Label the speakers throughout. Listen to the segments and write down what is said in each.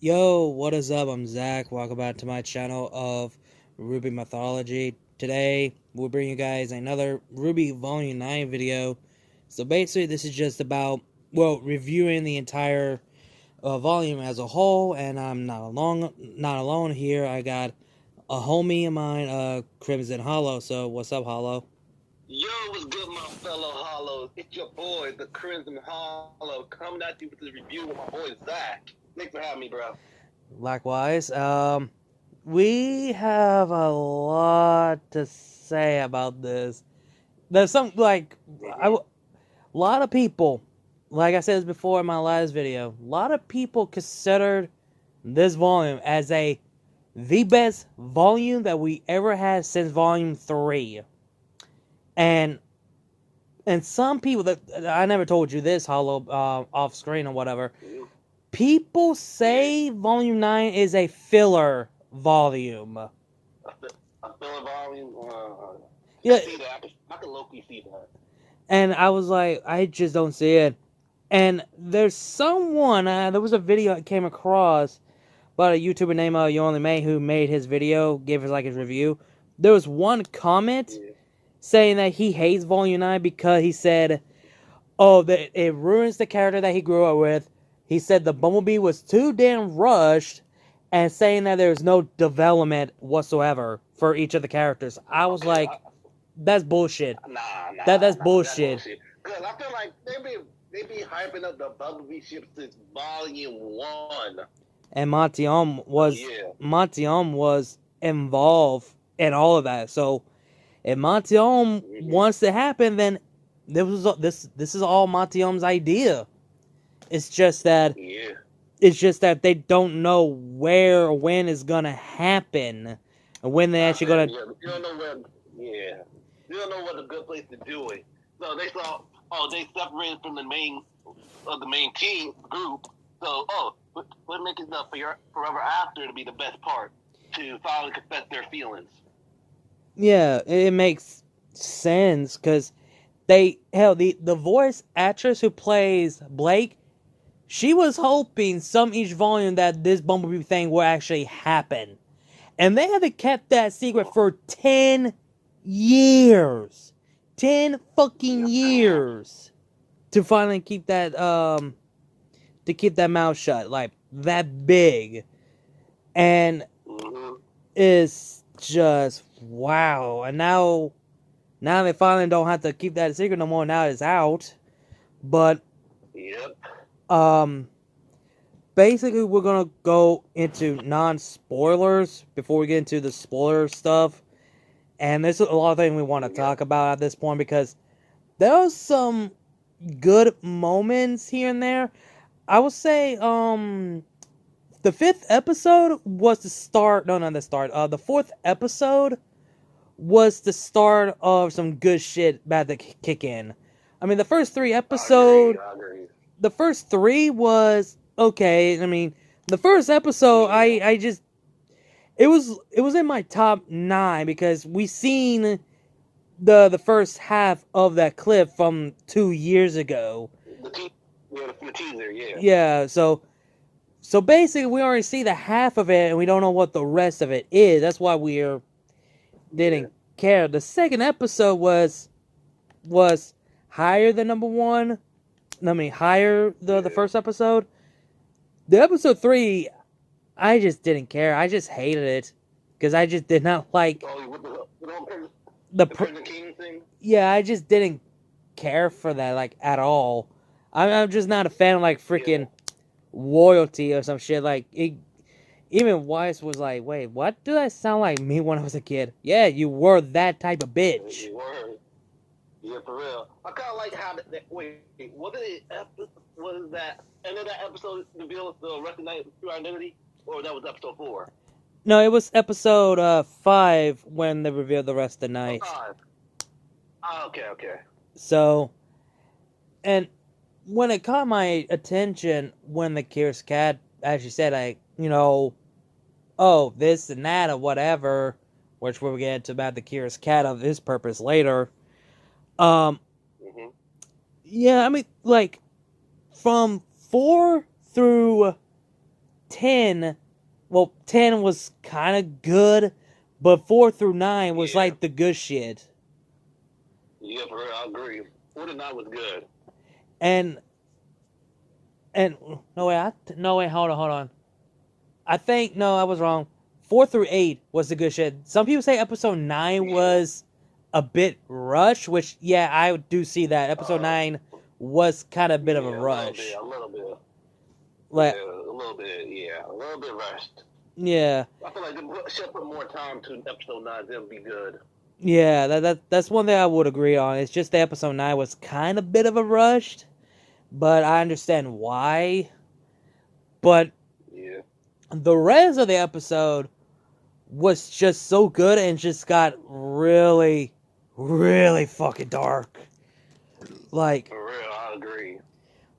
Speaker 1: Yo, what is up? I'm Zach. Welcome back to my channel of RWBY Mythology. Today, we'll bring you guys another RWBY Volume 9 video. So basically, this is just about, reviewing the entire volume as a whole, and I'm not alone here. I got a homie of mine, Crimson Hollow. So, what's up, Hollow?
Speaker 2: Yo, what's good, my fellow Hollows? It's your boy, the Crimson Hollow, coming at you with this review with my boy Zach. Thanks for having me, bro.
Speaker 1: Likewise, we have a lot to say about this. There's some, a lot of people, like I said before in my last video, a lot of people considered this volume as the best volume that we ever had since volume 3. And some people that I never told you this, Hollow, off screen or whatever. People say volume 9 is a filler volume.
Speaker 2: A filler volume?
Speaker 1: Yeah.
Speaker 2: See that. I can low-key see that.
Speaker 1: And I was like, I just don't see it. And there's someone, there was a video I came across about a YouTuber named You Only May who made his video, gave us like his review. There was one comment saying that he hates Volume 9 because he said, that it ruins the character that he grew up with. He said the Bumblebee was too damn rushed, and saying that there's no development whatsoever for each of the characters. I was like, that's bullshit. That's bullshit.
Speaker 2: Because I feel like they be hyping up the Bumblebee ship since volume 1.
Speaker 1: And Montiom was involved in all of that. So if Montiom wants to happen, then this is all Montiom's idea. It's just that they don't know where or when it's gonna happen, and when they actually gonna.
Speaker 2: You don't know where. Yeah, you don't know what a good place to do it. So they saw. They separated from the main team group. So what makes it up for Forever After to be the best part to finally confess their feelings.
Speaker 1: Yeah, it makes sense because the voice actress who plays Blake. She was hoping each volume that this Bumblebee thing will actually happen. And they haven't kept that secret for 10 years. 10 fucking years. To finally keep that, mouth shut. Like, that big. And it's just, wow. And now they finally don't have to keep that secret no more. Now it's out. But, basically, we're gonna go into non-spoilers before we get into the spoiler stuff. And there's a lot of things we want to talk about at this point because there are some good moments here and there. I would say, the 5th episode was the start. No, not the start. The 4th episode was the start of some good shit about to kick in. I mean, the first 3 episodes. The first 3 was okay. I mean, the first episode, I just it was in my top 9 because we seen the first half of that clip from 2 years ago.
Speaker 2: The teaser, yeah.
Speaker 1: Yeah, so basically we already see the half of it and we don't know what the rest of it is. That's why we didn't care. The second episode was higher than number 1. Higher the first episode. The episode 3, I just didn't care. I just hated it because I just did not like the Prison King thing. Yeah, I just didn't care for that like at all. I'm just not a fan of like freaking royalty or some shit. Like even Weiss was like, "Wait, what? Do I sound like me when I was a kid?" Yeah, you were that type of bitch.
Speaker 2: You were. Yeah, for real. I kind of like how wait, was that end of that episode revealed the recognize true identity, or that was episode 4?
Speaker 1: No, it was episode 5 when they revealed the rest of the night.
Speaker 2: Okay.
Speaker 1: So, and when it caught my attention when the Curious Cat actually said, like, this and that or whatever, which we'll get into about the Curious Cat of his purpose later. Yeah, I mean, like, from 4 through 10, well, 10 was kind of good, but 4 through 9 was like the good shit.
Speaker 2: Yeah, for real, I agree. 4 to 9 was good.
Speaker 1: And no wait, hold on. I think no, I was wrong. 4 through 8 was the good shit. Some people say episode 9 was a bit rushed, which yeah, I do see that. Episode 9 was kind of a bit of a rush.
Speaker 2: A little bit.
Speaker 1: Like,
Speaker 2: a little bit rushed.
Speaker 1: Yeah.
Speaker 2: I feel like they should put more time to episode 9, then be good.
Speaker 1: Yeah, that's one thing I would agree on. It's just the episode 9 was kind of a bit of a rushed, but I understand why. But
Speaker 2: yeah,
Speaker 1: the rest of the episode was just so good and just got really, really fucking dark. Like,
Speaker 2: for real, I agree.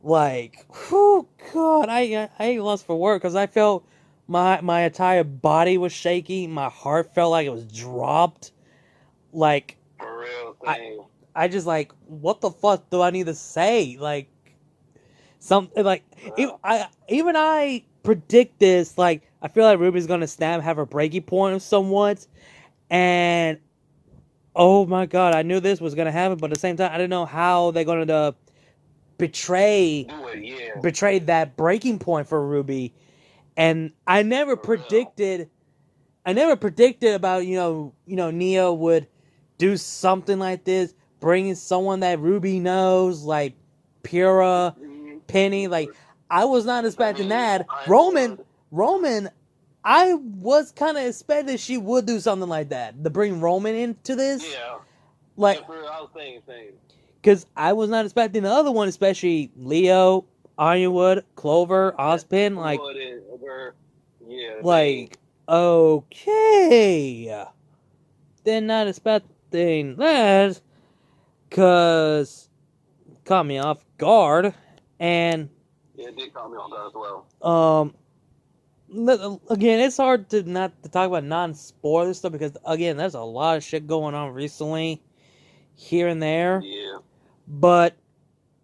Speaker 1: Like, oh god, I ain't lost for work because I felt my entire body was shaky. My heart felt like it was dropped. Like,
Speaker 2: for real, thing.
Speaker 1: I just like, what the fuck do I need to say? Like, something like, even I predict this. Like, I feel like Ruby's gonna snap, have a breaking point somewhat, and oh my god, I knew this was gonna happen, but at the same time, I didn't know how they're gonna betray that breaking point for Ruby. And I never predicted about, Neo would do something like this, bringing someone that Ruby knows, like Pura, Penny. Like, I was not expecting that. Roman, I was kind of expecting she would do something like that, to bring Roman into this.
Speaker 2: Yeah.
Speaker 1: Like,
Speaker 2: I was saying.
Speaker 1: Because I was not expecting the other one, especially Leo, Ironwood, Clover, Ozpin. Like, okay. They're not expecting that. Because it caught me off guard. And
Speaker 2: yeah, it did caught me off guard as
Speaker 1: well. Again, it's hard to talk about non-spoiler stuff because, again, there's a lot of shit going on recently, here and there.
Speaker 2: Yeah.
Speaker 1: But,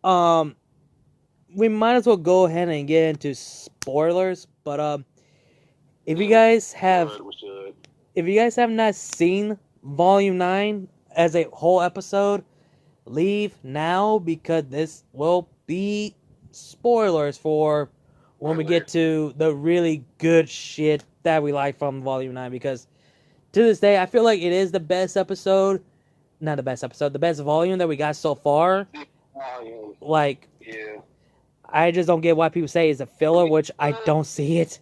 Speaker 1: we might as well go ahead and get into spoilers. But, if you guys have not seen Volume 9 as a whole episode, leave now because this will be spoilers for when we get to the really good shit that we like from Volume 9. Because to this day, I feel like it is the best episode. Not the best episode, the best volume that we got so far. Like,
Speaker 2: yeah.
Speaker 1: I just don't get why people say it's a filler, which I don't see it.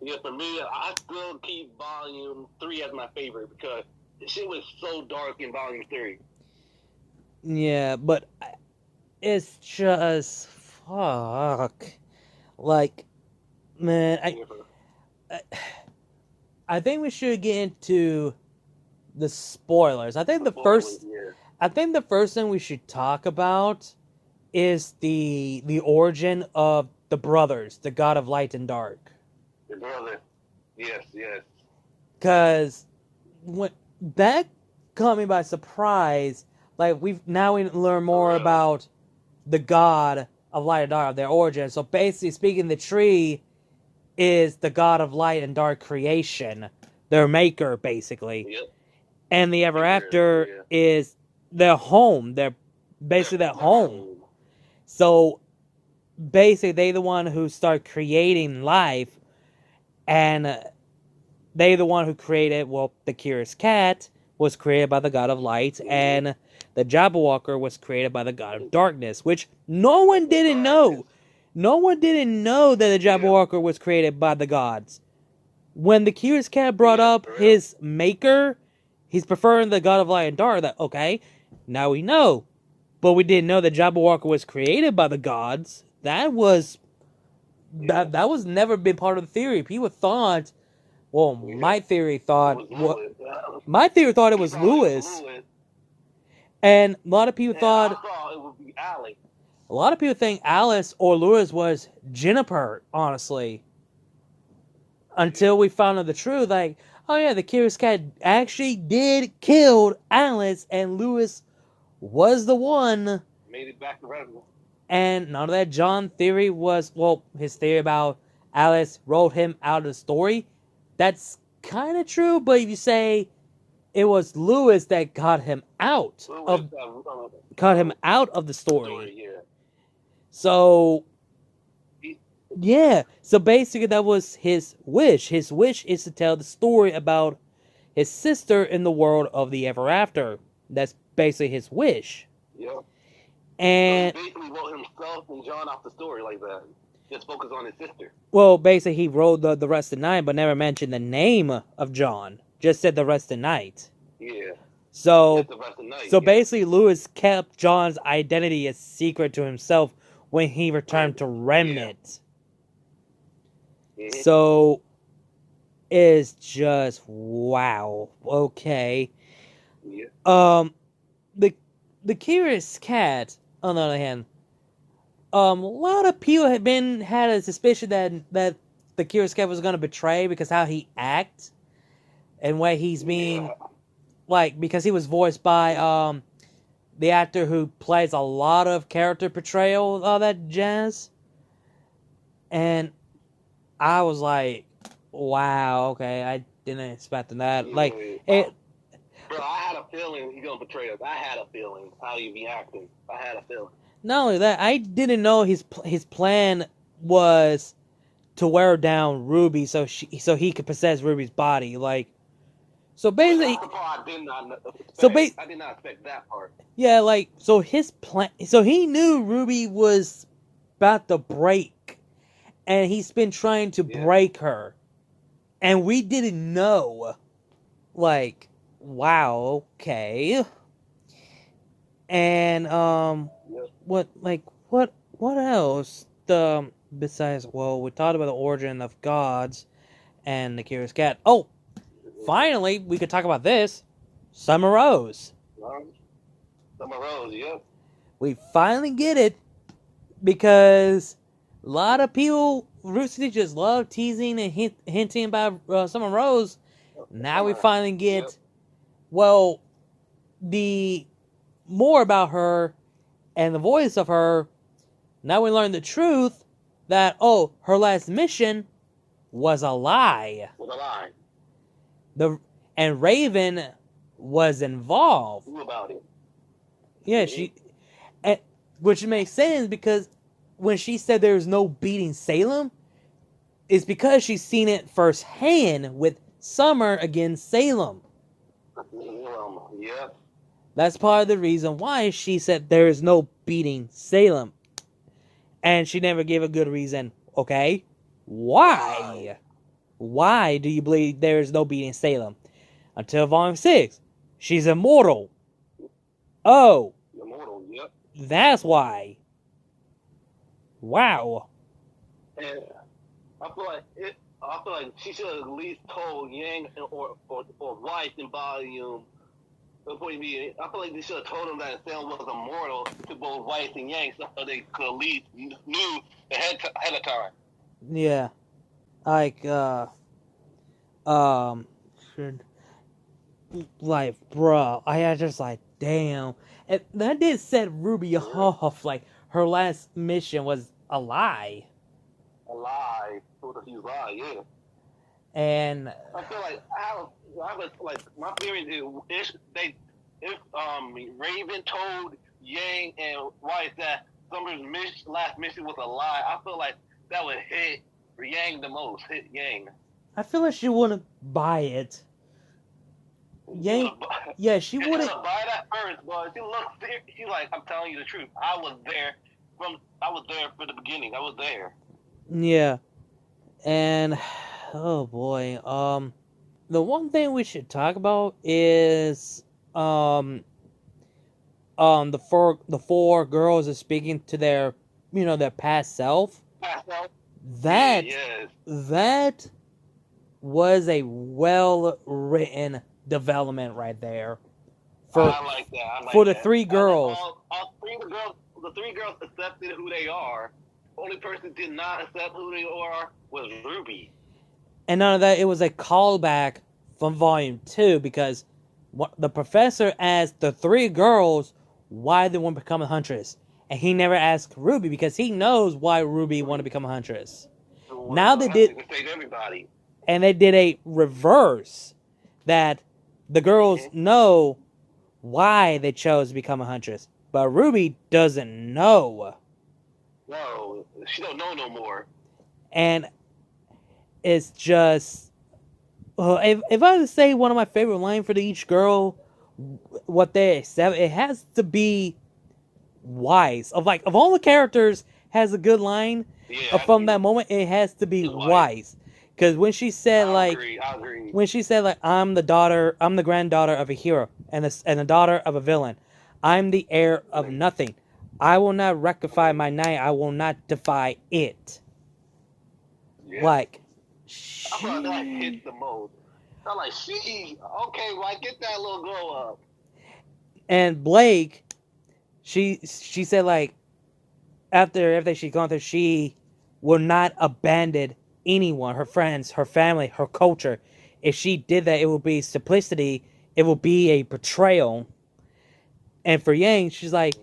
Speaker 2: Yeah, for me, I still keep Volume 3 as my favorite because the shit was so dark in Volume 3.
Speaker 1: Yeah, but it's just fuck. Like, man, I think we should get into the spoilers. I think the first thing we should talk about is the origin of the brothers, the god of light and dark.
Speaker 2: The brother, yes.
Speaker 1: Because when that caught me by surprise. Like, we learn more about the god of light and dark, of their origin. So basically speaking, the tree is the god of light and dark creation, their maker, basically.
Speaker 2: Yep.
Speaker 1: And the ever after is their home. They're basically their home. So basically, they the one who start creating life, and they the one who created. Well, the Curious Cat was created by the god of light, and the Jabberwocker was created by the god of darkness, which no one didn't know. No one didn't know that the Jabberwocker was created by the gods. When the Curious Cat brought up his maker, he's preferring the god of light and dark. That, okay, now we know. But we didn't know that Jabberwocker was created by the gods. That was never been part of the theory. People thought, well, my theory thought it was Lewis. And a lot of people thought
Speaker 2: it would be Alice.
Speaker 1: A lot of people think Alice or Lewis was Juniper, honestly. Until we found out the truth, like, oh yeah, the Curious Cat actually did kill Alice, and Lewis was the one.
Speaker 2: Made it back to Redwood.
Speaker 1: And none of that John theory was, well, his theory about Alice wrote him out of the story. That's kind of true, but if you say it was Lewis that got him out of the story.
Speaker 2: Yeah.
Speaker 1: So yeah, so basically that was his wish. His wish is to tell the story about his sister in the world of the ever after. That's basically his wish.
Speaker 2: Yeah.
Speaker 1: And
Speaker 2: so he basically wrote himself and John off the story like that. Just focus on his sister.
Speaker 1: Well, basically he wrote the rest of the night, but never mentioned the name of John. Just said the rest of the night.
Speaker 2: Yeah.
Speaker 1: So,
Speaker 2: the rest of the night,
Speaker 1: basically Lewis kept John's identity a secret to himself when he returned to Remnant.
Speaker 2: Yeah. Mm-hmm.
Speaker 1: So, it's just wow. Okay.
Speaker 2: Yeah.
Speaker 1: The Curious Cat, on the other hand, a lot of people had a suspicion that the Curious Cat was gonna betray because how he acts and way he's being, like, because he was voiced by the actor who plays a lot of character portrayal, all that jazz. And I was like, wow, okay, I didn't expect that.
Speaker 2: Yeah.
Speaker 1: Like it.
Speaker 2: Bro, I had a feeling he's gonna betray us. I had a feeling how he be acting. I had a feeling.
Speaker 1: Not only that, I didn't know his plan was to wear down Ruby so he could possess Ruby's body. Like, so basically,
Speaker 2: I did not expect, I did not expect that part.
Speaker 1: Yeah, like, so his plan. So he knew Ruby was about to break, and he's been trying to break her, and we didn't know. Like, wow, okay. And what else? Besides, well, we talked about the origin of gods and the Curious Cat. Oh, finally, we could talk about this. Summer Rose.
Speaker 2: Summer Rose, yeah.
Speaker 1: We finally get it because a lot of people, Rooster just love teasing and hinting about Summer Rose. Now we finally get, well, the more about her and the voice of her. Now we learn the truth that, oh, her last mission was a lie. And Raven was involved.
Speaker 2: Who about it?
Speaker 1: Yeah, which makes sense because when she said there's no beating Salem, it's because she's seen it firsthand with Summer against Salem.
Speaker 2: Yeah.
Speaker 1: That's part of the reason why she said there is no beating Salem. And she never gave a good reason. Okay? Why? Why do you believe there is no beating Salem? Until Volume 6. She's immortal. Oh.
Speaker 2: Immortal, yep.
Speaker 1: That's why. Wow.
Speaker 2: And I feel like she should have at least told Yang or Weiss in Volume. I feel like they should have told him that Salem was immortal to both Weiss and Yang, so they could at least knew ahead of time.
Speaker 1: Yeah. Like, bruh, I was just like, damn. And that did set Ruby off. Like, her last mission was a lie.
Speaker 2: A lie. It was a huge lie, yeah.
Speaker 1: And
Speaker 2: I feel like my theory is if Raven told Yang and Weiss that Summer's last mission was a lie, I feel like that would hit Yang the most. Hit Yang.
Speaker 1: I feel like she wouldn't buy it. Yang, yeah, she wouldn't
Speaker 2: buy that first, but she looked. She's like, I'm telling you the truth. I was there for the beginning. I was there.
Speaker 1: Yeah, and oh boy, the one thing we should talk about is the four girls are speaking to their their past self. That was a well written development right there.
Speaker 2: I like that.
Speaker 1: For the three girls.
Speaker 2: The three girls accepted who they are. The only person did not accept who they are was Ruby.
Speaker 1: And none of that, it was a callback from Volume 2 because the professor asked the three girls why they want to become a huntress. and he never asked Ruby because he knows why Ruby wanted to become a huntress. Now they did,
Speaker 2: everybody.
Speaker 1: and they did a reverse that the girls know why they chose to become a huntress, but Ruby doesn't know.
Speaker 2: No, she don't know no more.
Speaker 1: And it's just, if I had to say one of my favorite lines for each girl, what they accept, it has to be Wise. Of all the characters, has a good line. From that moment, it has to be Wise. Because when she said
Speaker 2: I agree.
Speaker 1: when she said I'm the granddaughter of a hero and the daughter of a villain, I'm the heir of nothing. I will not rectify my name. I will not defy it.
Speaker 2: Yeah.
Speaker 1: I
Speaker 2: thought that hit the most. I'm like, she okay, well, get that little glow up.
Speaker 1: And Blake, she said after everything she's gone through, she will not abandon anyone, her friends, her family, her culture. If she did that, it would be simplicity. It will be a betrayal. And for Yang, she's like,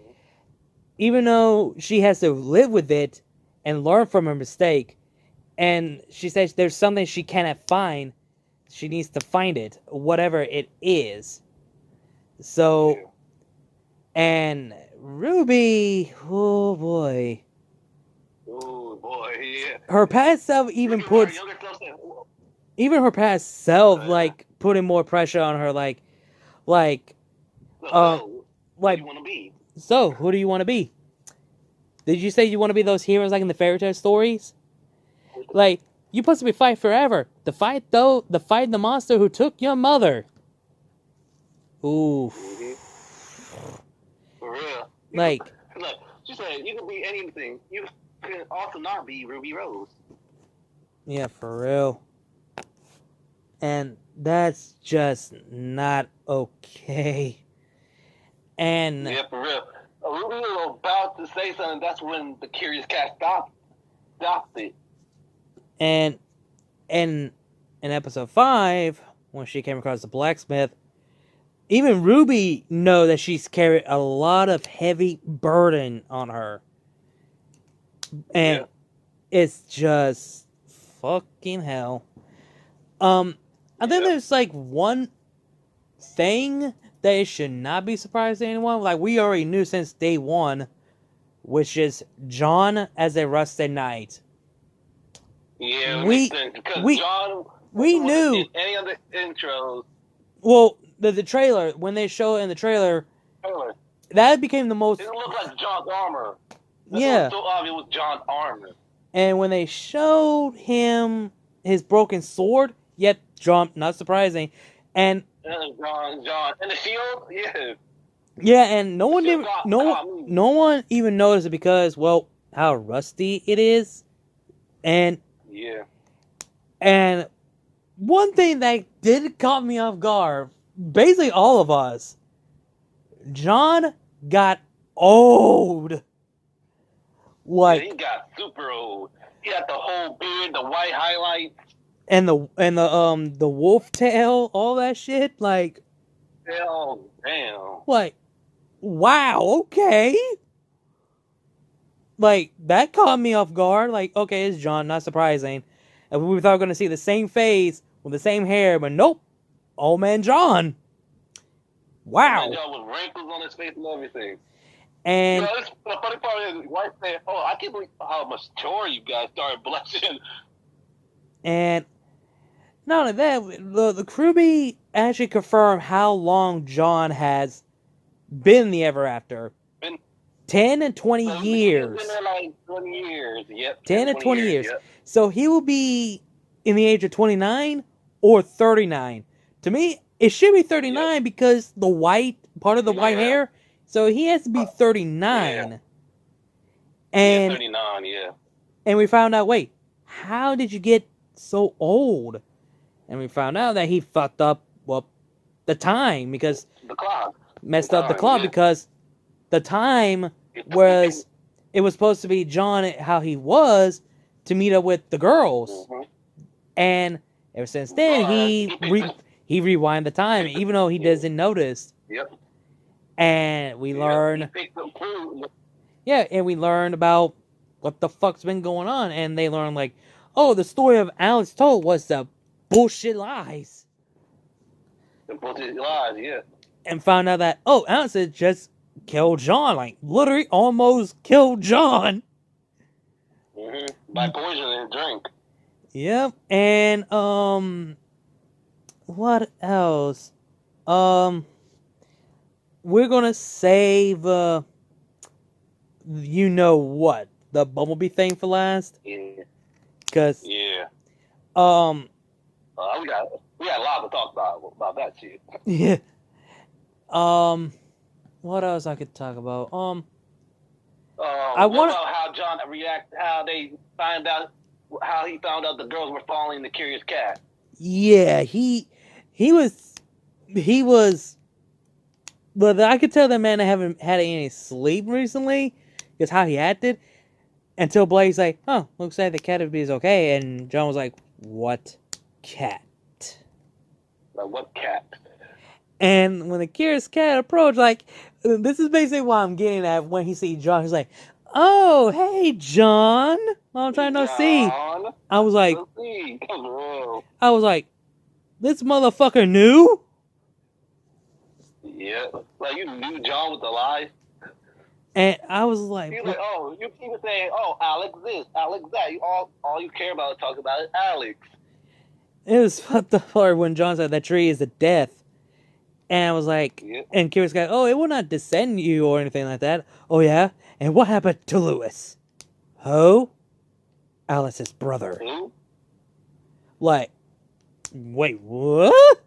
Speaker 1: even though she has to live with it and learn from her mistake, and she says there's something she cannot find, she needs to find it, whatever it is. So, and Ruby, oh boy.
Speaker 2: Oh boy, yeah.
Speaker 1: Her past self even puts, even her past self, putting more pressure on her, what do you want to be? So, who do you want to be? Did you say you want to be those heroes like in the fairy tale stories? You're supposed to be fight forever. To fight the monster who took your mother. Ooh.
Speaker 2: For real.
Speaker 1: Look,
Speaker 2: she said you can be anything. You can also not be Ruby Rose.
Speaker 1: Yeah, for real. And that's just not okay. And
Speaker 2: yeah, for real. Ruby was about to say something. That's when the Curious Cat stopped it.
Speaker 1: And in episode 5, when she came across the blacksmith, even Ruby know that she's carried a lot of heavy burden on her. And it's just fucking hell. I think there's one thing that it should not be surprising to anyone. We already knew since day 1, which is John as a rusted knight.
Speaker 2: Yeah, we John
Speaker 1: we knew
Speaker 2: any other intros.
Speaker 1: Well, the trailer, when they show it in the trailer, that became the most.
Speaker 2: It looked like John's armor.
Speaker 1: Yeah,
Speaker 2: so obvious it was John's armor.
Speaker 1: And when they showed him his broken sword, yet John, not surprising, and
Speaker 2: John, and the shield,
Speaker 1: yeah, and no one even noticed it because how rusty it is, and and one thing that did caught me off guard, basically all of us, John got old.
Speaker 2: He got super old. He got the whole beard, the white highlights,
Speaker 1: and the wolf tail, all that shit.
Speaker 2: Oh damn!
Speaker 1: Wow, okay. That caught me off guard. Okay, it's John, not surprising. And we thought we were going to see the same face with the same hair, but nope. Old man John. Wow.
Speaker 2: Old man John with wrinkles on his face and everything.
Speaker 1: And
Speaker 2: the funny part is, his wife said, "Oh, I can't believe how much mature you guys started blushing."
Speaker 1: And not only that, the RWBY actually confirmed how long John has been the Ever After. 10 and 20 years.
Speaker 2: He's been there 20 years. Yep.
Speaker 1: 10 and 20 years.
Speaker 2: Yep.
Speaker 1: So he will be in the age of 29 or 39. To me, it should be 39 because the white part of the white hair. So he has to be 39. And
Speaker 2: 39,
Speaker 1: And we found out, wait, how did you get so old? And we found out that he fucked up, the time because
Speaker 2: the clock
Speaker 1: messed up the clock because the time was it was supposed to be John how he was to meet up with the girls, and ever since then he rewind the time even though he doesn't notice.
Speaker 2: Yep.
Speaker 1: And we learn. Yeah, and we learned about what the fuck's been going on, and they learned like, oh, the story of Alex told was the bullshit lies,
Speaker 2: The bullshit lies, yeah.
Speaker 1: and found out that Alex had just killed John, like literally almost killed John.
Speaker 2: By poisoning his drink.
Speaker 1: Yep, and what else? We're gonna save you know what, the Bumblebee thing for last.
Speaker 2: Yeah.
Speaker 1: Cause
Speaker 2: Yeah.
Speaker 1: we
Speaker 2: got a lot to talk about that shit.
Speaker 1: Yeah. What else I could talk about?
Speaker 2: I want about how John reacted, how he found out the girls were following the Curious Cat.
Speaker 1: Yeah, he was, but I could tell that man haven't had any sleep recently, because how he acted. Until Blake's like, oh, looks like the cat is okay, and John was like, what cat?
Speaker 2: Like, what cat?
Speaker 1: And when the Curious Cat approached, like, this is basically what I'm getting at when he sees John. He's like, oh, hey, John. Long time no see. I was like, this motherfucker knew?
Speaker 2: Yeah. Like, you knew John with the lies?
Speaker 1: And I was like,
Speaker 2: he was like, oh, you keep saying, oh, Alex this, Alex that. All you care about is talking about is Alex.
Speaker 1: It was what the part when John said that tree is a death. And I was like, and Curious Cat, oh, it will not descend you or anything like that. Oh, yeah? And what happened to Lewis? Who? Alice's brother.
Speaker 2: Who?
Speaker 1: Like, wait, what?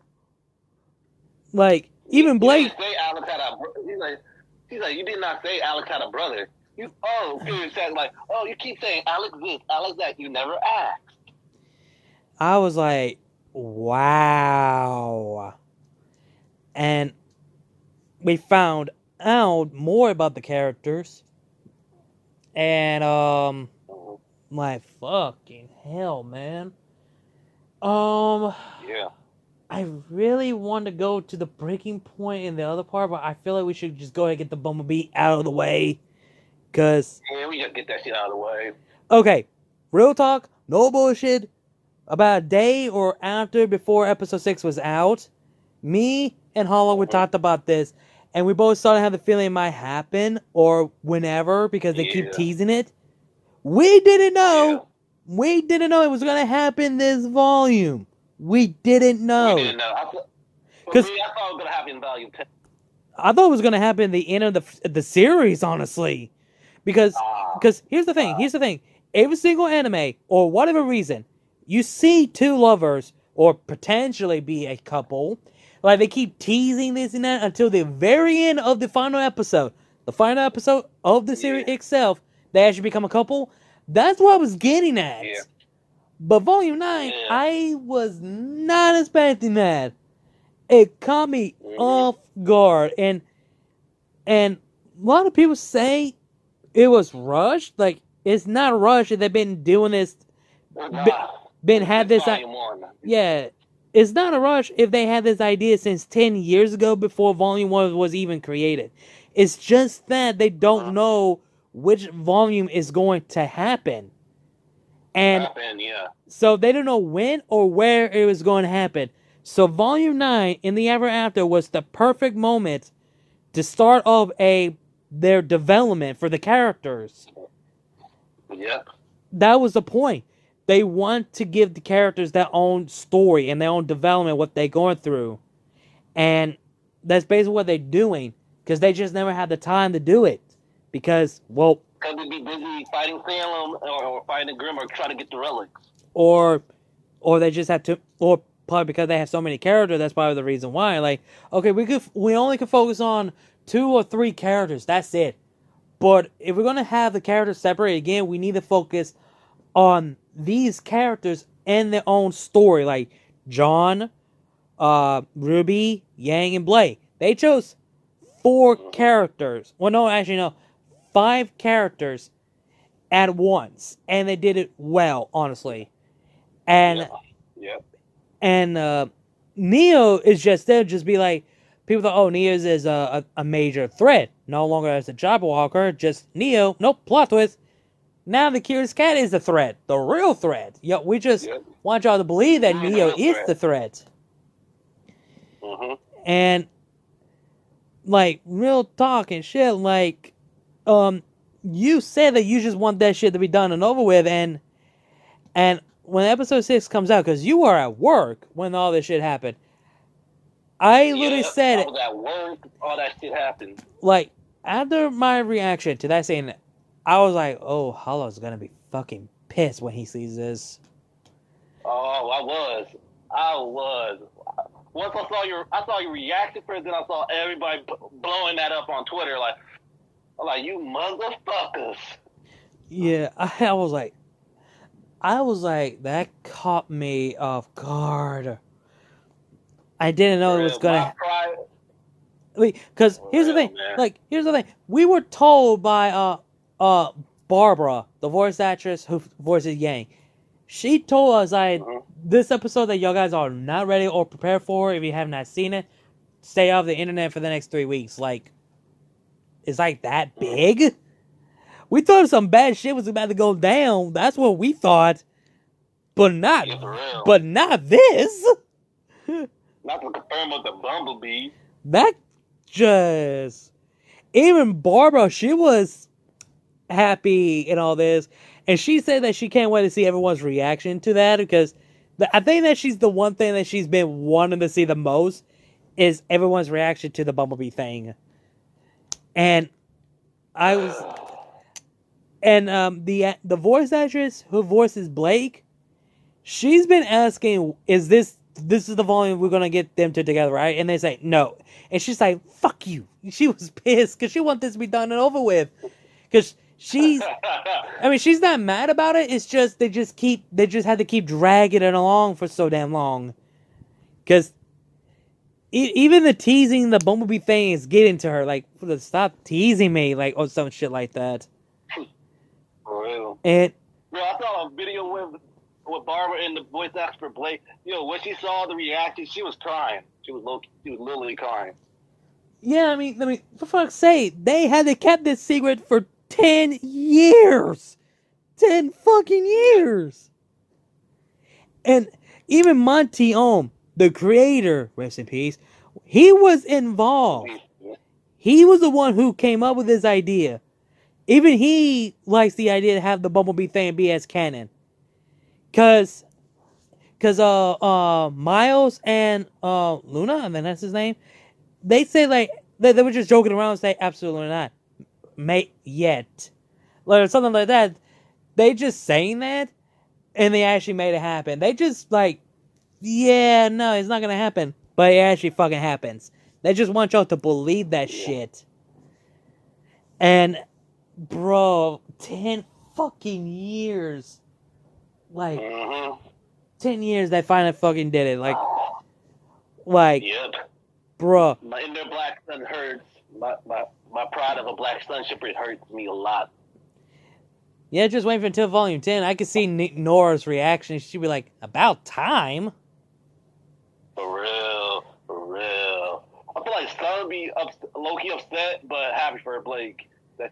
Speaker 1: Like, even Blake.
Speaker 2: Say Alex had a he's like, you did not say Alex had a brother. Curious Cat, like, oh, you keep saying Alex this, Alex that. You never asked.
Speaker 1: I was like, wow. And we found out more about the characters. And, my fucking hell, man.
Speaker 2: Yeah.
Speaker 1: I really want to go to the breaking point in the other part, but I feel like we should just go ahead and get the Bumblebee out of the way. Cause...
Speaker 2: yeah, we gotta get that shit out of the way.
Speaker 1: Okay. Real talk. No bullshit. About a day or after, before episode 6 was out, me and Hollow, we talked about this, and we both started to have the feeling it might happen, or whenever, because they keep teasing it. We didn't know. Yeah. We didn't know it was going to happen this volume. We didn't know.
Speaker 2: We didn't know. I thought it was going to happen in volume 10.
Speaker 1: I thought it was going to happen at the end of the series, honestly. Because here's the thing. Every single anime, or whatever reason, you see two lovers, or potentially be a couple, like they keep teasing this and that until the very end of the final episode. The final episode of the series itself, they actually become a couple. That's what I was getting at. Yeah. But Volume 9, I was not expecting that. It caught me off guard. And a lot of people say it was rushed. Like, it's not rushed. They've been doing this... it's not a rush if they had this idea since 10 years ago before Volume 1 was even created. It's just that they don't know which volume is going to happen. And so they don't know when or where it was going to happen. So Volume 9 in the Ever After was the perfect moment to start off their development for the characters.
Speaker 2: Yep.
Speaker 1: That was the point. They want to give the characters their own story and their own development, what they're going through. And that's basically what they're doing. Because they just never had the time to do it. Because, well...
Speaker 2: because they'd be busy fighting Salem or fighting Grimm or trying to get the relics.
Speaker 1: Or they just had to... or probably because they have so many characters, that's probably the reason why. Like, okay, we only can focus on 2 or 3 characters. That's it. But if we're going to have the characters separated again, we need to focus on these characters and their own story. Like John, Ruby, Yang, and Blake. They chose 4 characters. Well, no, actually, no. 5 characters at once. And they did it well, honestly. And Neo is just there, just be like, people thought, oh, Neo is a major threat. no longer as a Jabberwocker, just Neo. Nope, plot twist. Now the Curious Cat is the threat, the real threat. Yo, we just want y'all to believe that Neo is the threat.
Speaker 2: Mm-hmm.
Speaker 1: And like real talk and shit, like you said that you just want that shit to be done and over with, and when episode 6 comes out, because you were at work when all this shit happened, I literally said
Speaker 2: I was at work, all that shit happened.
Speaker 1: Like, after my reaction to that scene, I was like, oh, Hollow's gonna be fucking pissed when he sees this.
Speaker 2: Oh, I was. Once I saw your reaction first, then I saw everybody blowing that up on Twitter. I'm like, you motherfuckers.
Speaker 1: Yeah, I was like, that caught me off guard. I didn't know it was gonna. Because here's the thing.
Speaker 2: Man.
Speaker 1: Like, here's the thing. We were told by Barbara, the voice actress who voices Yang. She told us this episode that y'all guys are not ready or prepared for. If you have not seen it, stay off the internet for the next 3 weeks. Like, it's like that big. We thought some bad shit was about to go down. That's what we thought, but not this.
Speaker 2: Not to confirm with the Bumblebee.
Speaker 1: That just even Barbara, she was happy in all this, and she said that she can't wait to see everyone's reaction to that, because I think that she's the one thing that she's been wanting to see the most is everyone's reaction to the Bumblebee thing. And the voice actress who voices Blake, she's been asking, is this is the volume we're gonna get them two together, right? And they say no, and she's like, fuck you. She was pissed because she wants this to be done and over with, because she's not mad about it. It's just they just had to keep dragging it along for so damn long, because even the teasing the Bumblebee thing is getting to her. Like, stop teasing me, like, or some shit like that.
Speaker 2: For real.
Speaker 1: And
Speaker 2: I saw a video with Barbara and the voice actor for Blake. When she saw the reaction, she was crying. She was literally crying.
Speaker 1: Yeah, I mean, for fuck's sake, they had to keep this secret for 10 years. 10 fucking years. And even Monty Ohm, the creator, rest in peace, he was involved. He was the one who came up with this idea. Even he likes the idea to have the Bumblebee thing be as canon. Cause Miles and Luna, and then that's his name, they say like they were just joking around and say absolutely not, mate, yet, or something like that. They just saying that, and they actually made it happen. They just like, yeah, no, it's not gonna happen, but it actually fucking happens. They just want y'all to believe that shit. And bro, 10 fucking years. Like, 10 years they finally fucking did it. Like,
Speaker 2: yep.
Speaker 1: Bro.
Speaker 2: My inner black son hurts. My pride of a black sonship, it hurts me a lot.
Speaker 1: Yeah, just waiting until volume 10. I could see Nora's reaction. She'd be like, about time.
Speaker 2: For real. I feel like Son would be low-key upset, but happy for Blake that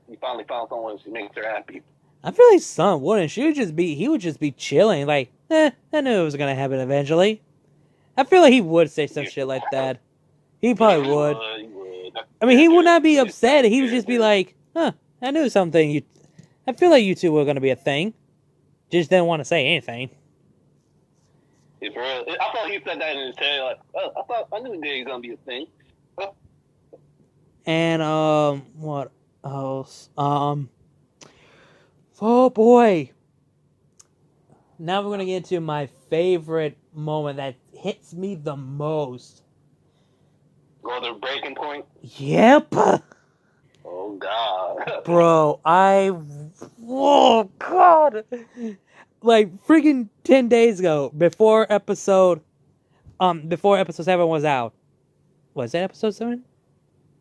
Speaker 2: he finally found someone who makes her happy.
Speaker 1: I feel like Son wouldn't. He would just be chilling. Like, I knew it was gonna happen eventually. I feel like he would say some shit like that. He probably would.
Speaker 2: He would.
Speaker 1: I mean, he would not be upset. He would just be like, I knew something. I feel like you two were gonna be a thing. Just didn't want to say anything.
Speaker 2: It's real. I thought he said that in his head. Like, I knew he was gonna be a thing.
Speaker 1: And what else? Oh boy. Now we're gonna get into my favorite moment that hits me the most.
Speaker 2: Go to the breaking point?
Speaker 1: Yep.
Speaker 2: Oh God.
Speaker 1: Bro, oh God. Like freaking 10 days ago, before episode 7 was out. Was that episode 7?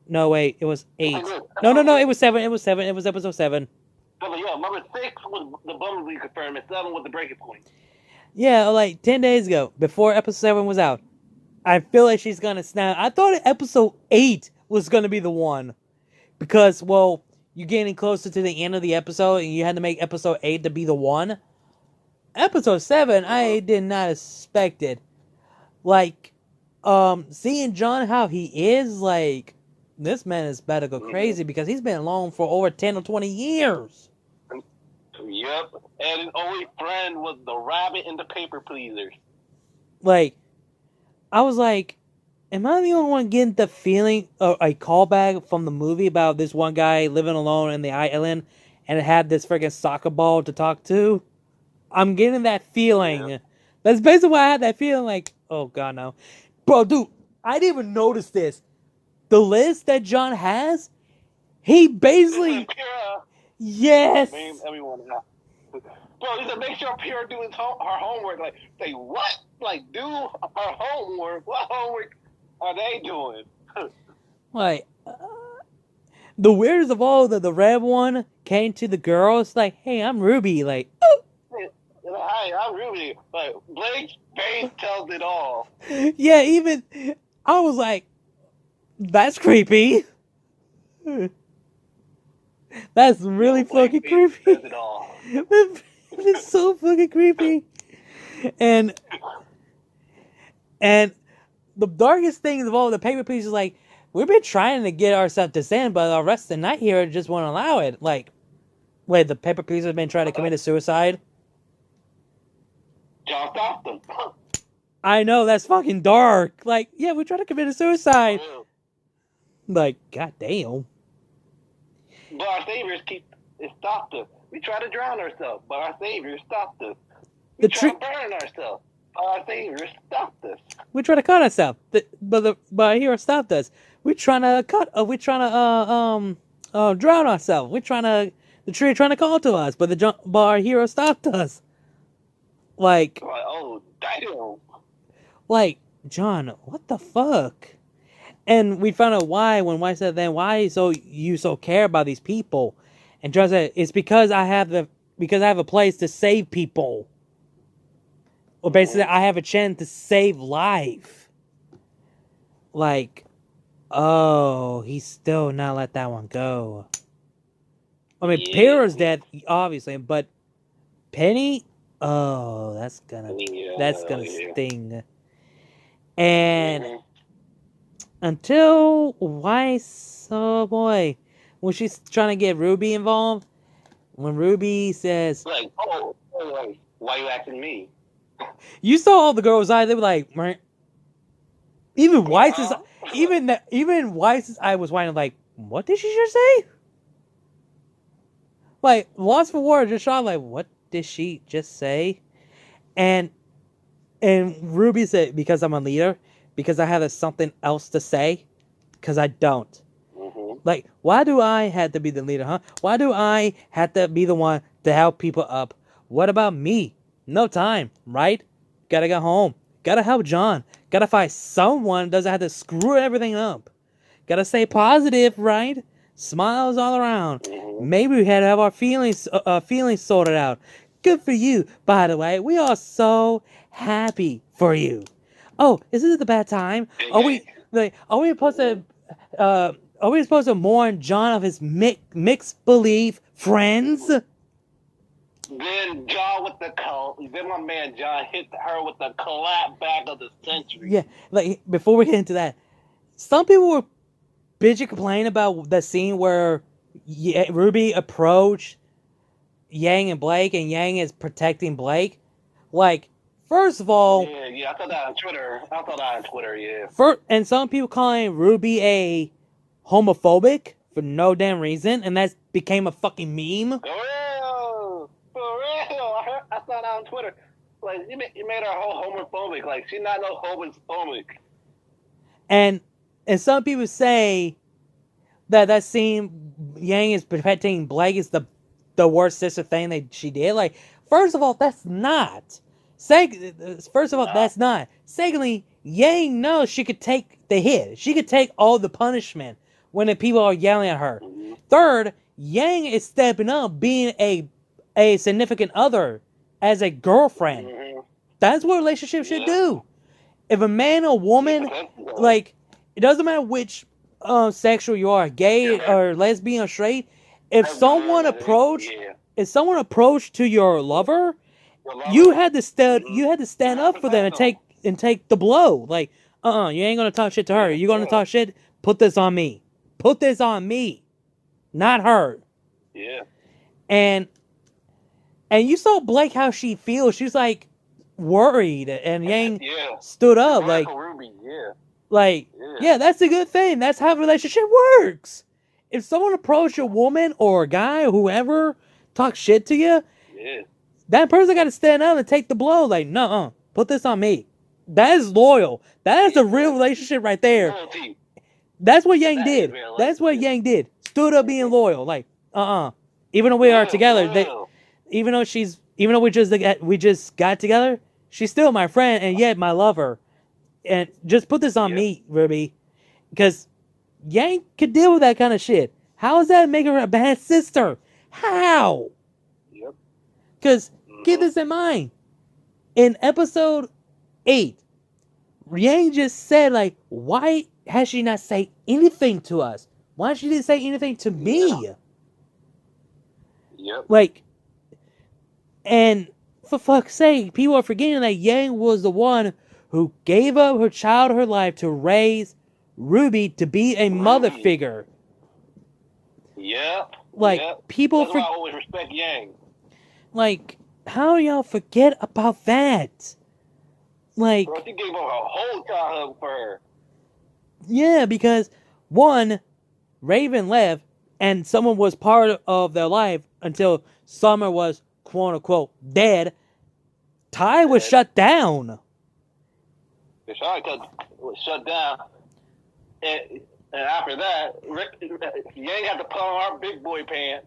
Speaker 1: No, wait, it was 8. No, it was 7. It was episode 7.
Speaker 2: Yeah, number 6 was the Bumblebee confirmed, and 7 was the breaking point.
Speaker 1: Yeah, like 10 days ago, before episode 7 was out. I feel like she's gonna snap. I thought episode 8 was gonna be the one. because, well, you're getting closer to the end of the episode, and you had to make episode 8 to be the one. Episode 7, I did not expect it. Like, seeing John how he is, like, this man is about to go crazy because he's been alone for over 10 or 20 years.
Speaker 2: Yep, and his only friend was the rabbit and the paper pleasers.
Speaker 1: Like, I was like, am I the only one getting the feeling, a callback from the movie about this one guy living alone in the island and it had this freaking soccer ball to talk to? I'm getting that feeling. Yeah. That's basically why I had that feeling, like, oh god, no. Bro, dude, I didn't even notice this. The list that John has, he basically... Yes!
Speaker 2: Everyone Bro, he said, make sure Pierre doing her homework. Like, say, what? Like, do her homework? What homework are they doing?
Speaker 1: Like, the weirdest of all, the red one came to the girls, like, hey, I'm Ruby. Like, oh.
Speaker 2: Hi, I'm Ruby. Like, Blake's face tells it all.
Speaker 1: Yeah, even, I was like, that's creepy. That's really fucking creepy. It's so fucking creepy. And the darkest things of all, the paper piece is like, we've been trying to get ourselves to send, but the rest of the night here just won't allow it. Like, wait, the paper piece has been trying to commit a suicide?
Speaker 2: John stopped them.
Speaker 1: I know, that's fucking dark. Like, yeah, we tried to commit a suicide. Like, goddamn.
Speaker 2: But our saviors stopped us. We try to drown ourselves, but our saviors stopped us. We try to burn ourselves, but our saviors stopped us.
Speaker 1: We try to cut ourselves, but our hero stopped us. We trying to drown ourselves. The tree trying to call to us, but our hero stopped us. Like,
Speaker 2: oh damn.
Speaker 1: Like, John, what the fuck? And we found out why when White said, then why you so care about these people? And John said, it's because I have a place to save people. Or basically, I have a chance to save life. Like, oh, he's still not let that one go. I mean, yeah. Pierre's dead, obviously, but Penny, oh, that's gonna sting. And until Weiss, oh boy, when she's trying to get Ruby involved, when Ruby says,
Speaker 2: like, oh, why are you asking me?
Speaker 1: You saw all the girls' eyes. They were like, even Weiss's, even Weiss's eye was winding. Like, what did she just say? Like, lost for words. Just shot. Like, what did she just say? And Ruby said, because I'm a leader, because I have something else to say, because I don't. Mm-hmm. Like, why do I have to be the leader, huh? Why do I have to be the one to help people up? What about me? No time, right? Gotta go home. Gotta help John. Gotta find someone who doesn't have to screw everything up. Gotta stay positive, right? Smiles all around. Mm-hmm. Maybe we had to have our feelings sorted out. Good for you, by the way. We are so happy for you. Oh, isn't it a bad time? Are we supposed to mourn John of his mixed belief friends?
Speaker 2: Then John with then my man John hit her with the clap back of the century.
Speaker 1: Yeah, like, before we get into that, some people were bitching complaining about the scene where Ruby approached Yang and Blake, and Yang is protecting Blake. Like, first of all...
Speaker 2: Yeah, I saw that on Twitter, yeah.
Speaker 1: And some people calling Ruby a homophobic for no damn reason, and that became a fucking meme.
Speaker 2: For real, I saw that on Twitter. Like, you made her whole homophobic. Like, she's not no homophobic.
Speaker 1: And some people say that scene, Yang is protecting Blake, is the worst sister thing that she did. Like, first of all, that's not. That's not. Secondly, Yang knows she could take the hit. She could take all the punishment when the people are yelling at her. Mm-hmm. Third, Yang is stepping up, being a significant other as a girlfriend. Mm-hmm. That's what relationships should do. If a man or woman, like, it doesn't matter which sexual you are, gay or lesbian or straight, if someone approached, if someone approached to your lover, you had to stand up for them and take the blow. Like, you ain't gonna talk shit to her. You gonna talk shit? Put this on me. Put this on me, not her.
Speaker 2: Yeah.
Speaker 1: And you saw Blake how she feels. She's like worried, and Yang stood up like
Speaker 2: RWBY,
Speaker 1: like that's a good thing. That's how a relationship works. If someone approaches a woman or a guy or whoever talks shit to you, that person got to stand up and take the blow. Like, no, put this on me. That is loyal. That is a real relationship right there. That's what Yang did. That's what Yang did. Stood up being loyal. Like, even though we are together, even though we just got together, she's still my friend and yet my lover. And just put this on me, RWBY, because Yang could deal with that kind of shit. How is that making her a bad sister? How?
Speaker 2: Yep.
Speaker 1: Because keep this in mind. In episode 8, Yang just said, like, why has she not said anything to us? Why she didn't say anything to me?
Speaker 2: Yep.
Speaker 1: Like, and for fuck's sake, people are forgetting that Yang was the one who gave up her child, her life to raise RWBY to be a mother figure.
Speaker 2: Yep.
Speaker 1: Like, people
Speaker 2: That's why I always respect Yang.
Speaker 1: Like, how do y'all forget about that? Like,
Speaker 2: bro, she gave up her whole childhood for her.
Speaker 1: Yeah, because one, Raven left, and someone was part of their life until Summer was quote unquote dead. Ty was shut down.
Speaker 2: The Shy was shut down, and after that, Yang had to put on our big boy pants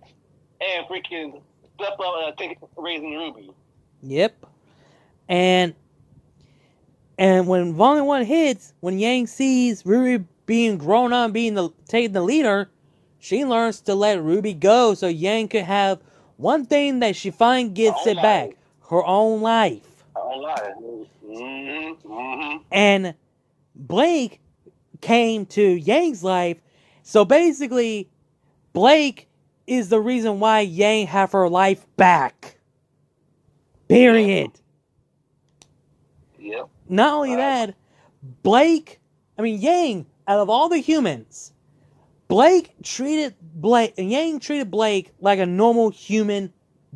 Speaker 2: and freaking step up and take raising RWBY.
Speaker 1: Yep, and when Volume 1 hits, when Yang sees RWBY being grown up, taking the leader, she learns to let RWBY go so Yang could have one thing that she finally gets it back: her own life.
Speaker 2: Her own life. Mm-hmm. Mm-hmm.
Speaker 1: And Blake came to Yang's life, so basically, Blake is the reason why Yang have her life back. Period.
Speaker 2: Yep.
Speaker 1: Not only that, Yang, out of all the humans, Yang treated Blake like a normal human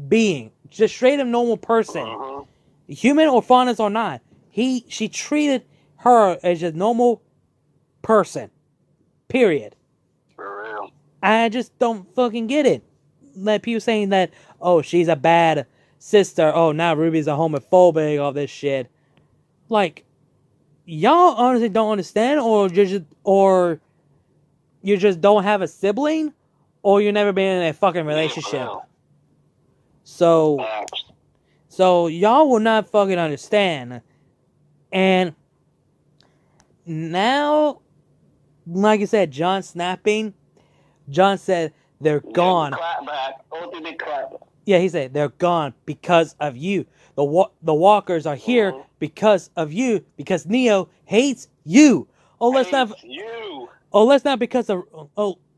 Speaker 1: being. Just straight up normal person.
Speaker 2: Uh-huh.
Speaker 1: Human or faunus or not. She treated her as a normal person. Period.
Speaker 2: For real.
Speaker 1: I just don't fucking get it. Like people saying that, oh, she's a bad sister. Oh, now RWBY's a homophobic, all this shit. Like, y'all honestly don't understand, or you just don't have a sibling, or you never been in a fucking relationship. So y'all will not fucking understand. And now, like I said, John snapping. John said they're gone.
Speaker 2: Clap back. Ultimate clap.
Speaker 1: Yeah, he said they're gone because of you. The walkers are here because of you. Because Neo hates you. Let's not because of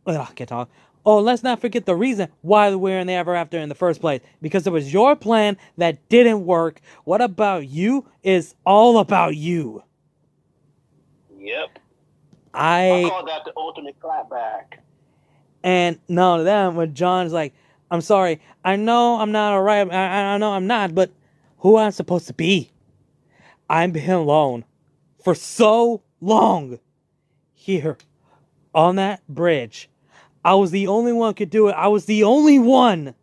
Speaker 1: I can't talk. Let's not forget the reason why we're in the Ever After in the first place. Because it was your plan that didn't work. What about you is all about you.
Speaker 2: Yep.
Speaker 1: I
Speaker 2: call that the ultimate clapback.
Speaker 1: And no, then when John's like, I'm sorry, I know I'm not alright, I know I'm not, but who am I supposed to be? I've been alone for so long here on that bridge. I was the only one who could do it. I was the only one.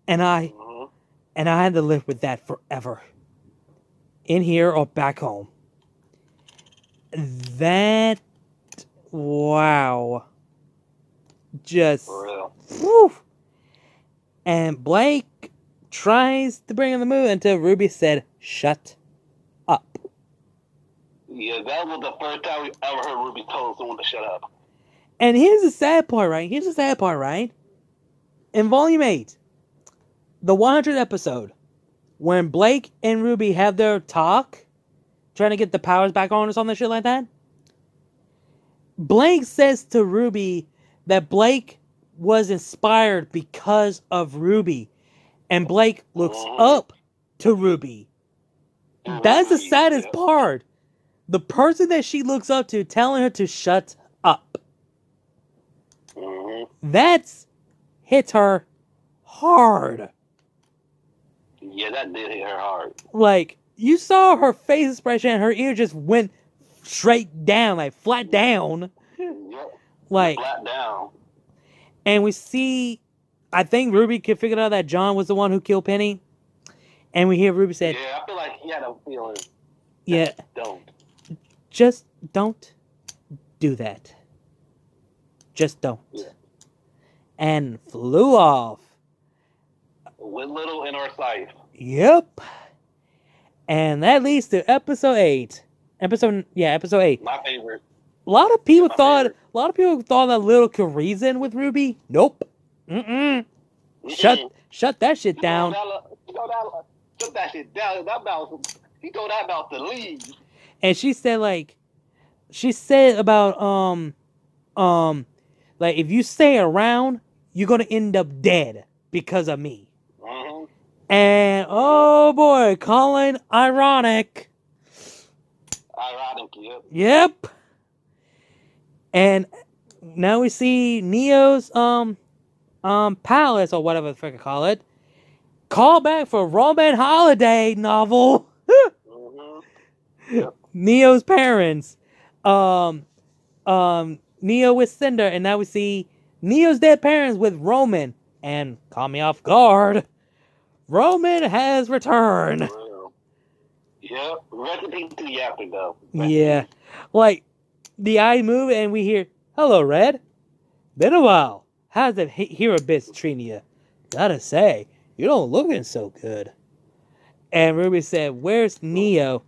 Speaker 1: And I had to live with that forever. In here or back home. That, wow. Just, whew. And Blake tries to bring in the mood until RWBY said, shut up.
Speaker 2: Yeah, that was the first time we ever heard RWBY tell someone to shut up.
Speaker 1: And here's the sad part, right? In Volume 8, the 100th episode, when Blake and RWBY have their talk, trying to get the powers back on or something shit like that, Blake says to Ruby that Blake was inspired because of Ruby. And Blake looks up to Ruby. That's the saddest part. The person that she looks up to telling her to shut up. That's hits her hard.
Speaker 2: Yeah, that did hit her hard.
Speaker 1: Like, you saw her face expression and her ear just went straight down, like flat down.
Speaker 2: Yep.
Speaker 1: Like,
Speaker 2: flat down.
Speaker 1: And we see, I think Ruby could figure out that John was the one who killed Penny. And we hear Ruby say,
Speaker 2: yeah, I feel like he had a feeling.
Speaker 1: Yeah.
Speaker 2: Don't.
Speaker 1: Just don't do that. Just don't.
Speaker 2: Yeah.
Speaker 1: And flew off.
Speaker 2: With little in our sight.
Speaker 1: Yep. And that leads to episode 8. Episode 8.
Speaker 2: My favorite.
Speaker 1: A lot of people thought that Little could reason with Ruby. Nope. Shut that shit down.
Speaker 2: Shut that shit down. He told that about to leave.
Speaker 1: And she said about like if you stay around, you're gonna end up dead because of me. And oh boy, Colin, ironic.
Speaker 2: Yep.
Speaker 1: Yep. And now we see Neo's palace or whatever the frick I call it. Call back for Roman holiday novel.
Speaker 2: Yep.
Speaker 1: Neo's parents. Neo with Cinder, and now we see Neo's dead parents with Roman. And caught me off guard. Roman has returned.
Speaker 2: Yep. Recipe to the afterglow.
Speaker 1: Yeah. Like, the eye move and we hear, "Hello, Red. Been a while. How's that hero bits treating you? Gotta say, you don't looking so good." And Ruby said, "Where's Neo?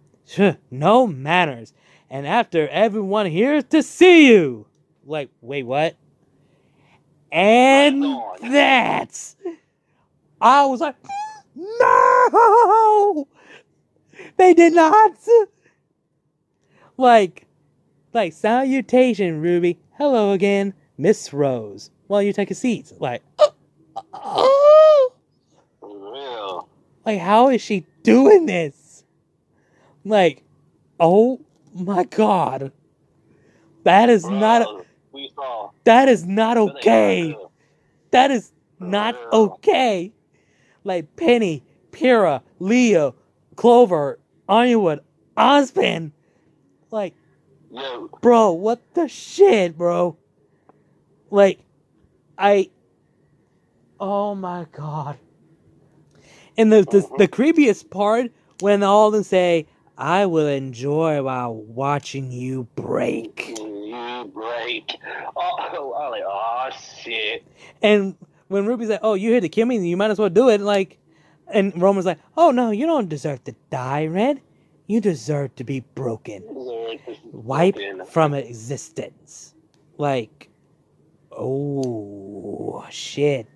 Speaker 1: No manners. And after everyone here to see you." Like, wait, what? And that's... I was like, no! They did not! Like, salutation, Ruby. Hello again, Miss Rose. While you take a seat. Like, oh!
Speaker 2: Real.
Speaker 1: Like, how is she doing this? Like, oh my god. That is not... That is not okay. That is not okay. Like, Penny, Pyrrha, Leo, Clover, Ironwood, Ozpin. Like, bro, what the shit, bro? Like, oh my god. And the creepiest part, when all of them say, "I will enjoy while watching you break."
Speaker 2: You break. Oh, I'm like, oh shit.
Speaker 1: And when Ruby's like, "Oh, you're here to kill me, you might as well do it." Like, and Roman's like, "Oh no, you don't deserve to die, Red. You deserve to be broken. Wiped from existence." Like, oh shit.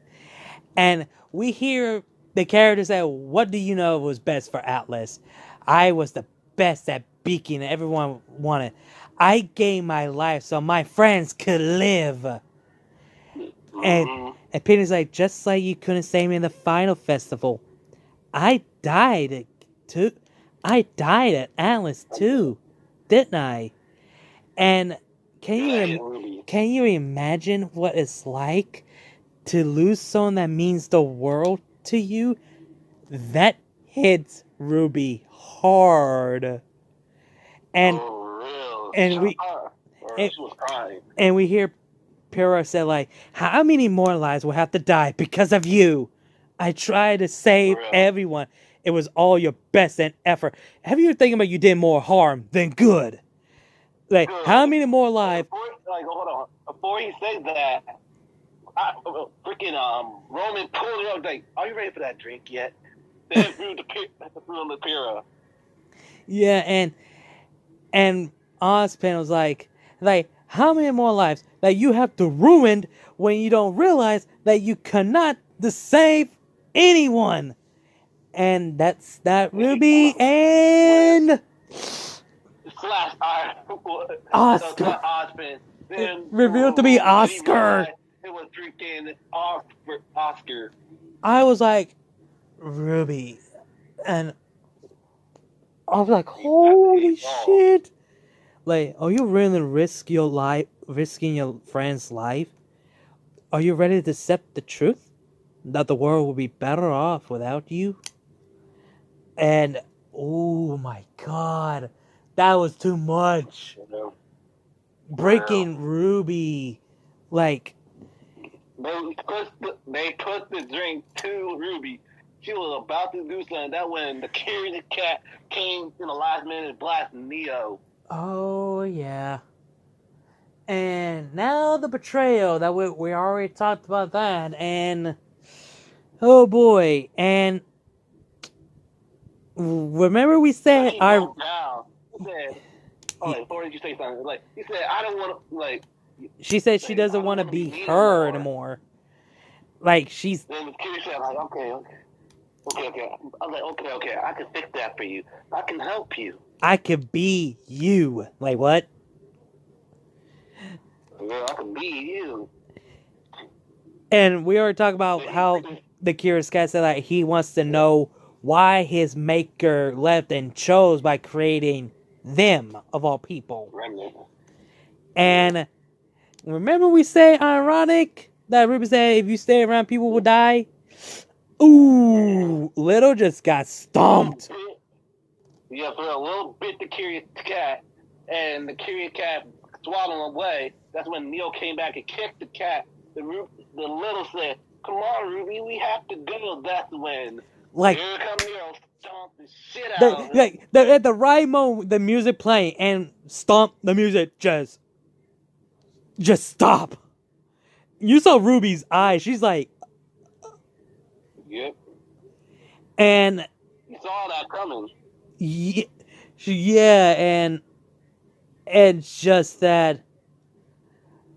Speaker 1: And we hear the character say, "What do you know was best for Atlas? I was the best at beaking and everyone wanted. I gave my life so my friends could live." And Penny's like, "Just like you couldn't save me in the final festival. I died too. I died at Atlas too, didn't I?" And can you imagine what it's like to lose someone that means the world to you? That hits Ruby hard. And we hear Pyrrha say, like, "How many more lives will have to die because of you? I tried to save everyone. It was all your best and effort. Have you think about you did more harm than good? Like, how many more lives?"
Speaker 2: Hold on. Before he said that, freaking Roman pulled it up. Like, "Are you ready for that drink yet?" Then threw the Pyrrha.
Speaker 1: Yeah, and Ozpin was like, "How many more lives that you have to ruin when you don't realize that you cannot save anyone?" And that's that, Ruby and
Speaker 2: Slash
Speaker 1: Oscar.
Speaker 2: Ozpin. Then
Speaker 1: revealed to be Oscar.
Speaker 2: It was freaking Oscar.
Speaker 1: I was like, RWBY, and I was like, holy shit! Like, are you really risking your friend's life? Are you ready to accept the truth that the world will be better off without you? And oh my god, that was too much. Breaking RWBY, like
Speaker 2: they put the drink to RWBY. She was about to do something. That when the Critias cat came in the last minute and blasted Neo.
Speaker 1: Oh yeah. And now the betrayal that we already talked about that, and oh boy, and remember we said
Speaker 2: before did you say something? Like he said, I don't want to like.
Speaker 1: She said she doesn't want to be her anymore. Like she's.
Speaker 2: Then the kid said, like, okay. I was like, okay, I can fix that for you. I can help you.
Speaker 1: I could be you. Like what?
Speaker 2: Yeah, I can be you.
Speaker 1: And we already talked about how the Curious Cat said that he wants to know why his maker left and chose by creating them of all people. And remember we say ironic that RWBY said if you stay around people will die? Ooh, Little just got stomped.
Speaker 2: Yeah, for a little bit the Curious Cat, and the Curious Cat swallowed him away. That's when Neo came back and kicked the cat. The Little said, come on, RWBY, we have to go. That's when
Speaker 1: like
Speaker 2: here comes Neo, stomp the shit out of him.
Speaker 1: At the right moment, the music playing and stomp the music just stop. You saw RWBY's eyes. She's like,
Speaker 2: yep.
Speaker 1: And
Speaker 2: you saw that coming.
Speaker 1: Yeah, and it's just that.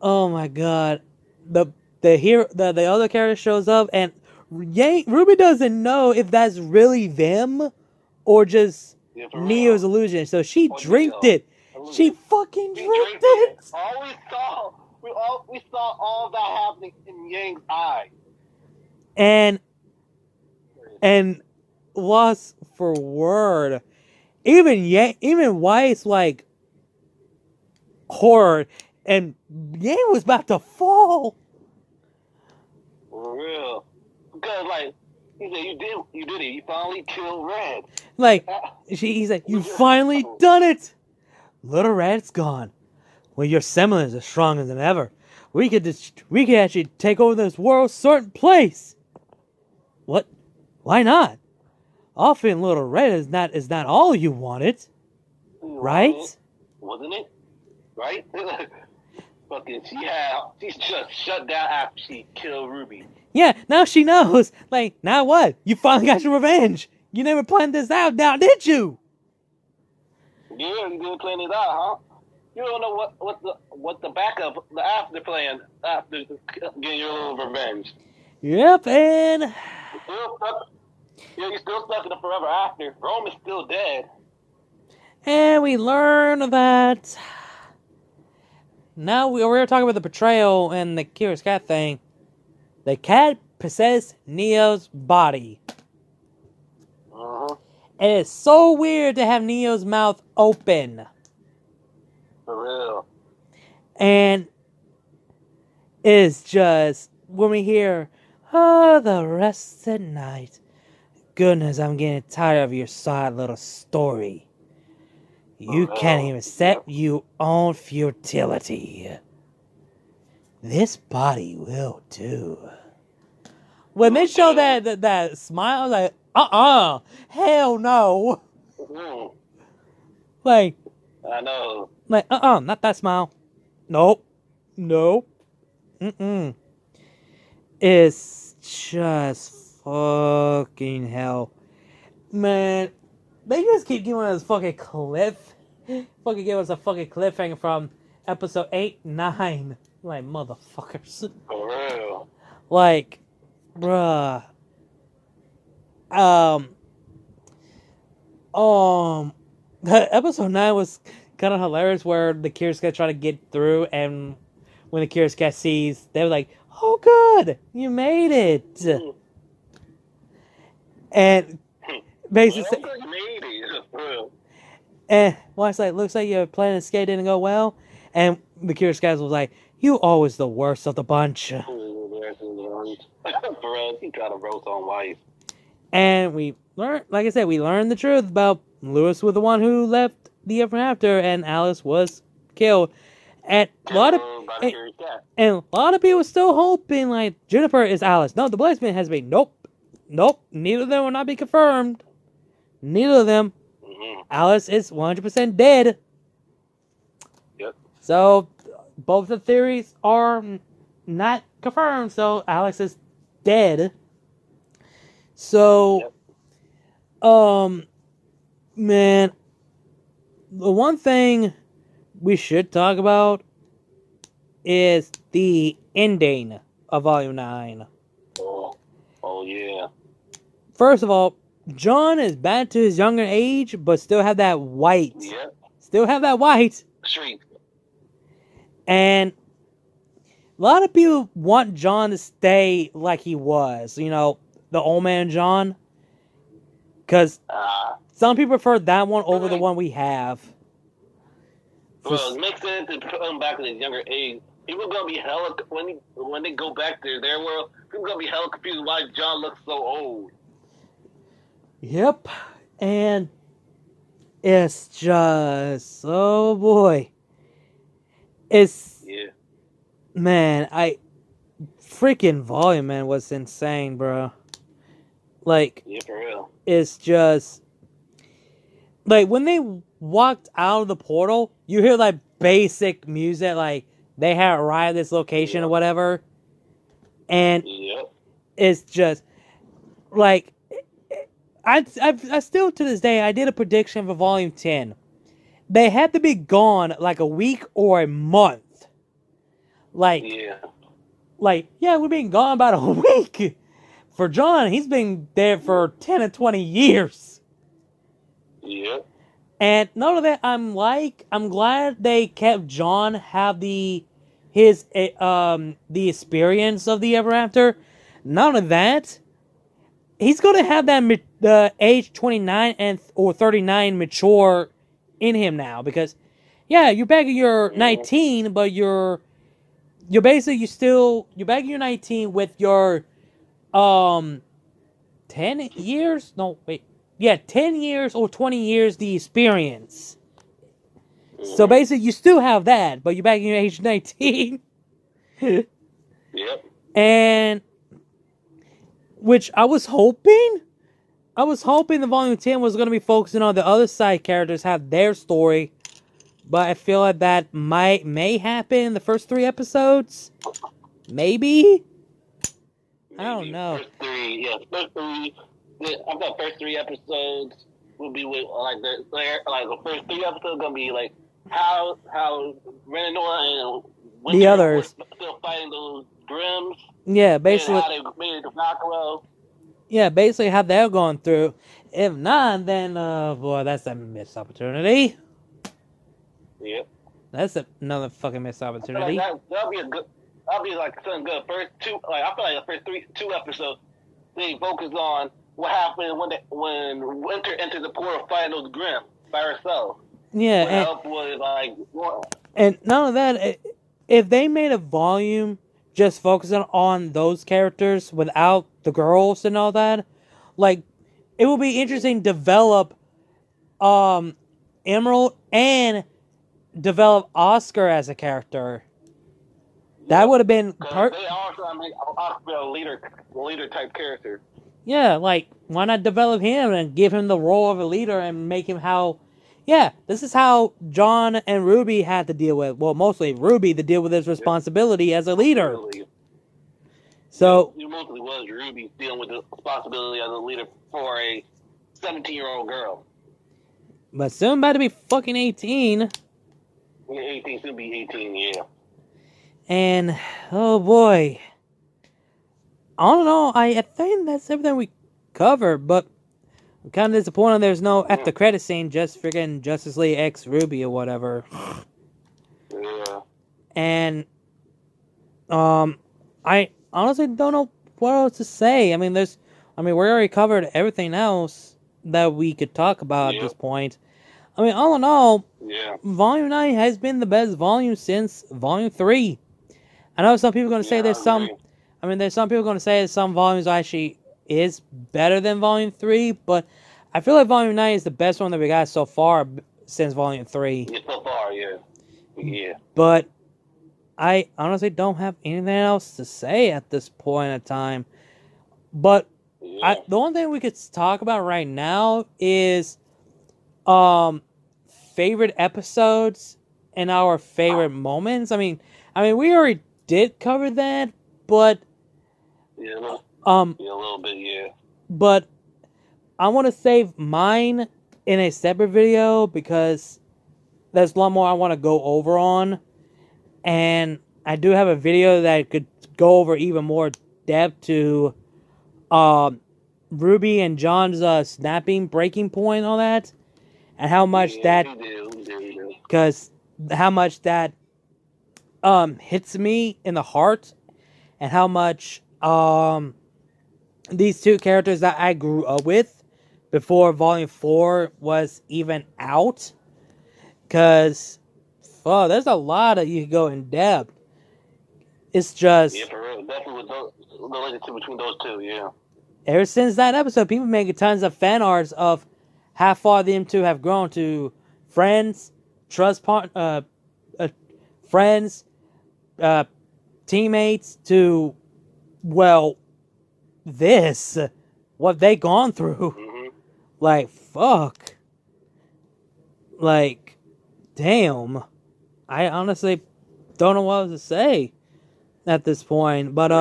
Speaker 1: Oh my god, the other character shows up, and RWBY doesn't know if that's really them or just Neo's illusion. So she drinked it. She fucking drinked it.
Speaker 2: We saw all that happening in Yang's eye.
Speaker 1: And lost for word. Even White's like horror, and Yang was about to fall.
Speaker 2: For real. Because like he said, you did it. You finally killed Red.
Speaker 1: Like he said, you finally done it. Little Red's gone. Well, your semblance is stronger than ever. We could actually take over this world's certain place. What? Why not? Often Little Red is not all you wanted. Right?
Speaker 2: Wasn't it? Right? Fucking she's just shut down after she killed RWBY.
Speaker 1: Yeah, now she knows. Like, now what? You finally got your revenge. You never planned this out now, did you?
Speaker 2: Yeah, you didn't plan it out, huh? You don't know what the backup, the after plan after getting your little revenge.
Speaker 1: Yep, and
Speaker 2: you're still stuck in the forever after. Rome is still dead.
Speaker 1: And we learn that now we were talking about the betrayal and the Curious Cat thing. The cat possessed Neo's body. And it's so weird to have Neo's mouth open.
Speaker 2: For real.
Speaker 1: And it's just when we hear, oh, the rest of the night. Goodness, I'm getting tired of your sad little story. You can't even accept your own futility. This body will do. When they show that smile, I was like, hell no. Like,
Speaker 2: I know.
Speaker 1: Like, not that smile. Nope. It's just fucking hell. Man, they just keep giving us fucking give us a fucking cliffhanger from episode 8, 9. Like, motherfuckers.
Speaker 2: For real.
Speaker 1: Like, bruh. Episode 9 was kind of hilarious where the Curious Cat try to get through, and when the Curious Cat sees, they were like, "Oh, good, you made it,"
Speaker 2: Mm.
Speaker 1: and basically,
Speaker 2: Well, you made it. Bro.
Speaker 1: and well, it's like, looks like your plan of escape didn't go well, and the Curious Cat was like, "You always the worst of the bunch,"
Speaker 2: Bro, he got a roast on wife.
Speaker 1: and we learned, like I said, we learned the truth about Lewis was the one who left the Ever After, and Alice was killed. And a lot of and a lot of people still hoping like Jennifer is Alice. No, the blacksmith has been nope. Neither of them will not be confirmed. Neither of them.
Speaker 2: Mm-hmm.
Speaker 1: Alice is 100% dead.
Speaker 2: Yep.
Speaker 1: So both the theories are not confirmed. So Alex is dead. So, man, the one thing we should talk about is the ending of Volume 9.
Speaker 2: Oh yeah.
Speaker 1: First of all, John is back to his younger age, but still have that white.
Speaker 2: Yep.
Speaker 1: Still have that white.
Speaker 2: Street.
Speaker 1: And a lot of people want John to stay like he was. You know, the old man John. Because some people prefer that one over the one we have.
Speaker 2: Well, it makes sense to put him back in his younger age. People gonna be hella when they go back to their world. People gonna be hella confused why John looks so old.
Speaker 1: Yep, and it's just oh boy, it's man, freaking volume man was insane, bro. Like
Speaker 2: for real.
Speaker 1: It's just like when they walked out of the portal, you hear like basic music, like they had arrived at this location or whatever, and it's just like I still to this day I did a prediction for Volume 10. They had to be gone like a week or a month. Like we've been gone about a week. For John, he's been there for 10 or 20 years.
Speaker 2: Yep.
Speaker 1: And none of that, I'm glad they kept John have the experience of the Ever After. None of that. He's gonna have that the age 29 or 39 mature in him now, because you're back at your 19, but you're basically you're back at your 19 with your 10 years? No, wait. Yeah, 10 years or 20 years the experience. So basically you still have that, but you're back in your age 19.
Speaker 2: Yep.
Speaker 1: And which I was hoping the Volume 10 was going to be focusing on the other side characters, have their story. But I feel like that may happen in the first 3 episodes. Maybe? I don't know.
Speaker 2: First three. I thought first 3 episodes would be with the first 3 episodes gonna be like how Renanora and Winter
Speaker 1: the others
Speaker 2: were still fighting those Grimms.
Speaker 1: Yeah, basically.
Speaker 2: And how they made it to Rockwell.
Speaker 1: Yeah, basically how they're going through. If not, then boy, that's a missed opportunity.
Speaker 2: Yep.
Speaker 1: That's another fucking missed opportunity.
Speaker 2: That'll be like something good. First 2, I feel like the first 2 episodes, they focus on what happened when Winter entered the portal fighting those Grimm by herself.
Speaker 1: Yeah, and none of that. If they made a volume just focusing on those characters without the girls and all that, like it would be interesting to develop Emerald and develop Oscar as a character. That would have been
Speaker 2: they also make Oscar a leader type character.
Speaker 1: Yeah, like why not develop him and give him the role of a leader and make him how? Yeah, this is how John and Ruby had to deal with. Well, mostly Ruby to deal with his responsibility as a leader. So
Speaker 2: it mostly was Ruby dealing with the responsibility as a leader for a 17-year-old girl.
Speaker 1: But soon about to be fucking 18.
Speaker 2: Yeah, 18, soon be 18, yeah.
Speaker 1: And oh boy, I don't know. I think that's everything we covered. But I'm kind of disappointed there's no after credit scene, just freaking Justice League X RWBY or whatever.
Speaker 2: Yeah.
Speaker 1: And I honestly don't know what else to say. I mean, we already covered everything else that we could talk about at this point. I mean, all in all, Volume 9 has been the best volume since Volume 3. I know some people are going to say there's some... I mean, there's some people going to say that some volumes actually is better than Volume 3, but I feel like Volume 9 is the best one that we got so far since Volume 3.
Speaker 2: Yeah, so far, yeah. Yeah.
Speaker 1: But I honestly don't have anything else to say at this point in time. But the only thing we could talk about right now is favorite episodes and our favorite moments. I mean, we already did cover that, but
Speaker 2: yeah, a little bit, yeah.
Speaker 1: But I want to save mine in a separate video because there's a lot more I want to go over on, and I do have a video that could go over even more depth to Ruby and John's snapping breaking point on that, and how much because how much that hits me in the heart, and how much these two characters that I grew up with before Volume 4 was even out, because there's a lot that you can go in depth. It's just
Speaker 2: for real. Definitely the relationship between those two, yeah.
Speaker 1: Ever since that episode, people making tons of fan arts of how far them two have grown to friends, friends, teammates, to, well, what they gone through.
Speaker 2: Mm-hmm.
Speaker 1: Like, fuck. Like, damn. I honestly don't know what else to say at this point. But,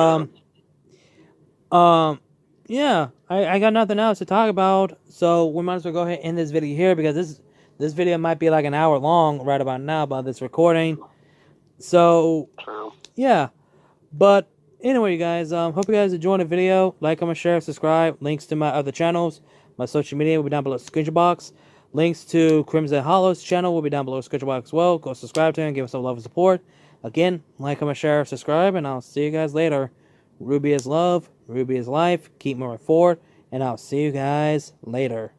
Speaker 1: yeah, I got nothing else to talk about, so we might as well go ahead and end this video here, because this video might be like an hour long right about now by this recording. So, yeah. But anyway, you guys, hope you guys enjoyed the video. Like, comment, share, subscribe. Links to my other channels, my social media will be down below in the description box. Links to Crimson Hollow's channel will be down below in the description box as well. Go subscribe to him, give us some love and support. Again, like, comment, share, subscribe, and I'll see you guys later. RWBY is love, RWBY is life. Keep moving forward, and I'll see you guys later.